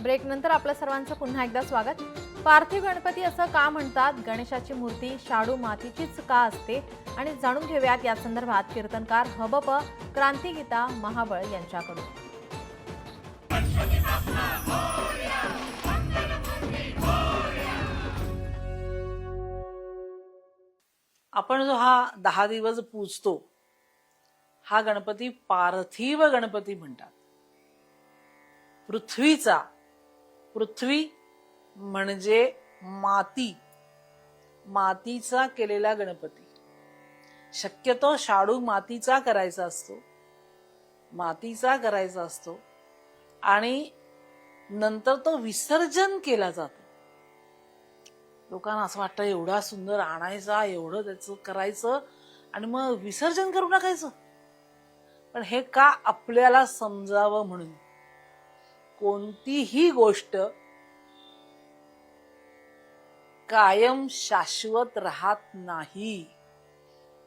ब्रेकनंतर आपल्या सर्वांचं पुन्हा एकदा स्वागत। पार्थिव गणपती असं का म्हणतात, गणेशाची मूर्ती शाडू मातीचीच का असते आणि जाणून घेऊयात या संदर्भात कीर्तनकार हबप क्रांतिगीता महाबळ यांच्याकडून। आपण जो हा 10 दिवस पूजतो हा गणपती पार्थिव गणपती म्हणतात। पृथ्वी म्हणजे मातीचा केलेला गणपती। शक्यतो शाडू मातीचा करायचा असतो आणि नंतर तो विसर्जन केला जातो। लोकांना असं वाटतं एवढा सुंदर आणायचा, एवढं त्याचं करायचं आणि मग विसर्जन करून टाकायचं। पण हे का आपल्याला समजावं म्हणून कोणतीही गोष्ट कायम शाश्वत राहत नाही।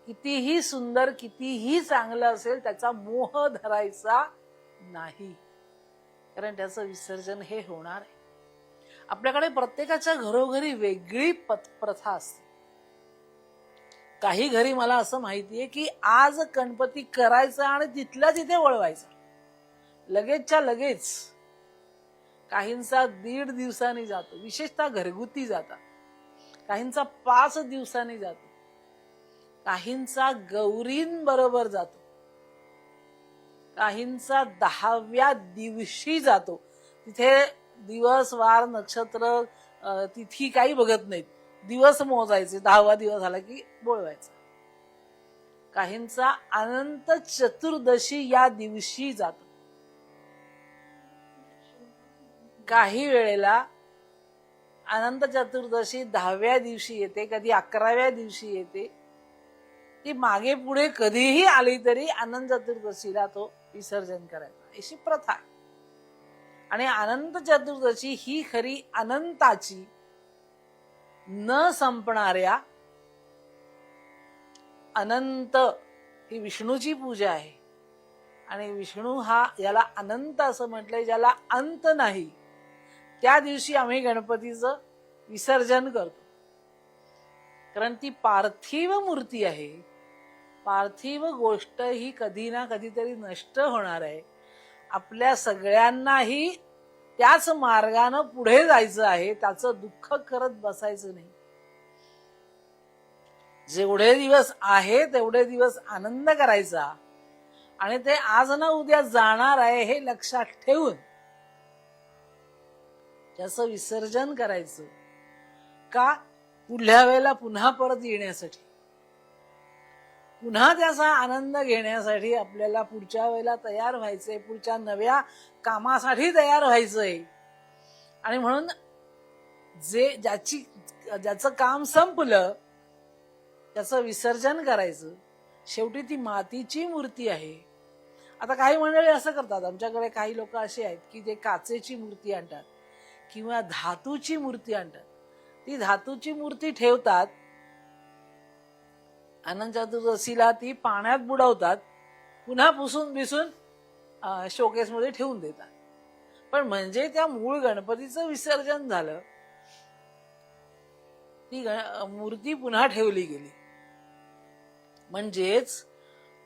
कितीही सुंदर कितीही चांगलं असेल त्याचा मोह धरायचा नाही, कारण त्याचं विसर्जन हे होणार आहे। आपल्याकडे प्रत्येकाच्या घरोघरी वेगळी प्रथा असते। काही घरी मला असं माहितीये की आज गणपती करायचा आणि तिथल्या तिथे वळवायचा, लगेचच्या लगेच। काहींचा 1.5 दिवसांनी जातो, विशेषतः घरगुती जातात। काहींचा 5 दिवसांनी जातो, काहींचा गौरींबरोबर जातो, काहींचा 10व्या दिवशी जातो। तिथे दिवस वार नक्षत्र तिथी काही बघत नाहीत, दिवस मोजायचे, 10वा दिवस झाला की बोलवायचा। काहींचा अनंत चतुर्दशी या दिवशी जातो। काही वेळेला अनंत चतुर्दशी 10व्या दिवशी येते, कधी 11व्या दिवशी येते। ती मागे पुढे कधीही आली तरी अनंत चतुर्दशीला तो विसर्जन करायचा अशी प्रथा आहे। आणि अनंत चतुर्दशी ही खरी अनंताची न संपणाऱ्या, अनंत ही विष्णूची पूजा आहे आणि विष्णू हा याला अनंत असं म्हटलंय, ज्याला अंत नाही। त्या दिवशी आम्ही गणपतीचं विसर्जन करतो, कारण ती पार्थिव मूर्ती आहे। पार्थिव गोष्ट ही कधी ना कधीतरी नष्ट होणार आहे। आपल्या सगळ्यांनाही त्याच मार्गाने पुढे जायचं आहे, त्याचं दुःख करत बसायचं नाही। जेवढे दिवस आहे तेवढे दिवस आनंद करायचा आणि ते आज ना उद्या जाणार आहे हे लक्षात ठेवून त्याचं विसर्जन करायचं। का? पुढल्या वेळेला पुन्हा परत येण्यासाठी, पुन्हा त्याचा आनंद घेण्यासाठी आपल्याला पुढच्या वेळेला तयार व्हायचंय, पुढच्या नव्या कामासाठी तयार व्हायचंय। आणि म्हणून ज्याचं काम संपलं त्याचं विसर्जन करायचं। शेवटी ती मातीची मूर्ती आहे। आता काही मंडळी असं करतात, आमच्याकडे काही लोक असे आहेत की जे काचेची मूर्ती आणतात किंवा धातूची मूर्ती आणतात। ती धातूची मूर्ती ठेवतात, अनंत चतुर्दशीला ती पाण्यात बुडवतात, पुन्हा पुसून बिसून शोकेस मध्ये ठेवून देतात। पण म्हणजे त्या मूळ गणपतीचं विसर्जन झालं, ती मूर्ती पुन्हा ठेवली गेली। म्हणजेच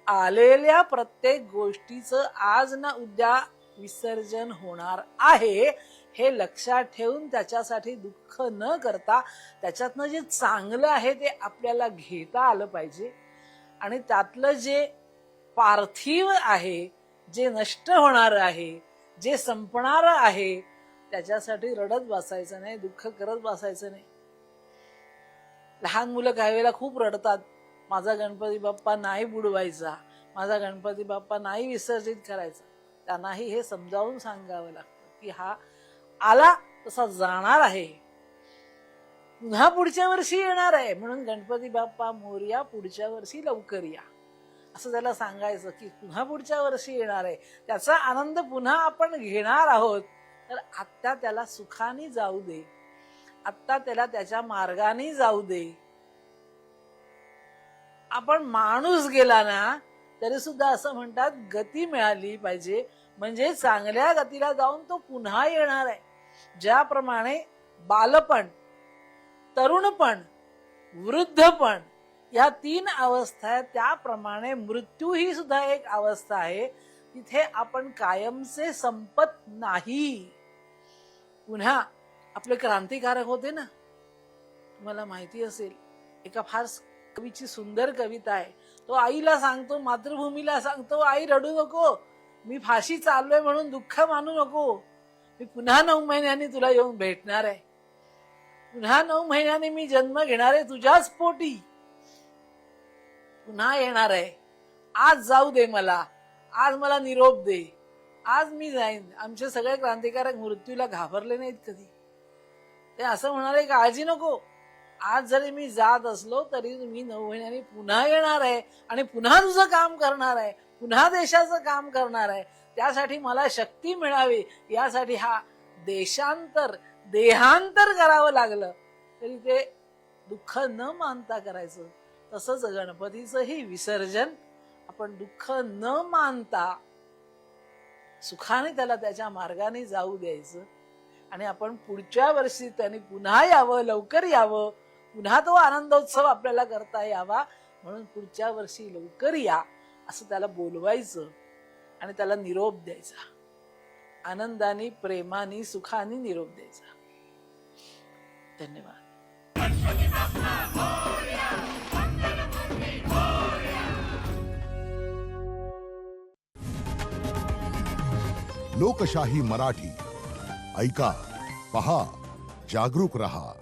आलेल्या प्रत्येक गोष्टीचं आज ना उद्या विसर्जन होणार आहे हे लक्षात ठेवून त्याच्यासाठी दुःख न करता त्याच्यातनं जे चांगलं आहे ते आपल्याला घेता आलं पाहिजे। आणि त्यातलं जे पार्थिव आहे, जे नष्ट होणार आहे, जे संपणार आहे, त्याच्यासाठी रडत बसायचं नाही, दुःख करत बसायचं नाही। लहान मुलं काही वेळेला खूप रडतात, माझा गणपती बाप्पा नाही बुडवायचा, माझा गणपती बाप्पा नाही विसर्जित करायचा। त्यांनाही हे समजावून सांगावं लागतं की हा आला तसा जाणार आहे, पुन्हा पुढच्या वर्षी येणार आहे, म्हणून गणपती बाप्पा मोरया, पुढच्या वर्षी लवकर या, असं त्याला सांगायचं की पुन्हा पुढच्या वर्षी येणार आहे। त्याचा आनंद पुन्हा आपण घेणार आहोत, तर आत्ता त्याला सुखाने जाऊ दे, आत्ता त्याला त्याच्या मार्गाने जाऊ दे। आपण माणूस गेला ना तरी सुद्धा असं म्हणतात गती मिळाली पाहिजे, म्हणजे चांगल्या गतीला जाऊन तो पुन्हा येणार आहे। ज्याप्रमाणे बालपण, तरुणपण, वृद्धपण या 3 अवस्था आहेत, त्याप्रमाणे मृत्यू ही सुद्धा एक अवस्था आहे. तिथे आपण कायमचे संपत नाही. पुन्हा आपले क्रांतिकारक होते ना, तुम्हाला माहिती असेल, एका फार कवीची सुंदर कविता आहे. तो आईला सांगतो, मातृभूमीला सांगतो, आई रडू नको, मी फाशी चाललोय म्हणून दुःख मानू नको, मी पुन्हा 9 महिन्यांनी तुला येऊन भेटणार आहे, पुन्हा 9 महिन्यांनी मी जन्म घेणार आहे तुझ्याच पोटी, पुन्हा येणार आहे. आज जाऊ दे मला, आज मला निरोप दे, आज मी जाईन. आमचे सगळे क्रांतिकारक मृत्यूला घाबरले नाहीत कधी. ते असं म्हणाले, काळजी नको, आज जरी मी जात असलो तरी मी 9 महिन्यांनी पुन्हा येणार आहे आणि पुन्हा तुझं काम करणार आहे, पुन्हा देशाचं काम करणार आहे. त्यासाठी मला शक्ती मिळावी, यासाठी हा देहांतर करावं लागलं तरी ते दुःख न मानता करायचं. तसंच गणपतीचंही विसर्जन आपण दुःख न मानता सुखाने त्याला त्याच्या मार्गाने जाऊ द्यायचं आणि आपण पुढच्या वर्षी त्यांनी पुन्हा यावं, लवकर यावं, पुन्हा तो आनंदोत्सव आपल्याला करता यावा म्हणून पुढच्या वर्षी लवकर या असं त्याला बोलवायचं आणि त्याला निरोप द्यायचा. आनंदाने, प्रेमाने, सुखाने निरोप द्यायचा. धन्यवाद. लोकशाही मराठी ऐका, पहा, जागरूक रहा.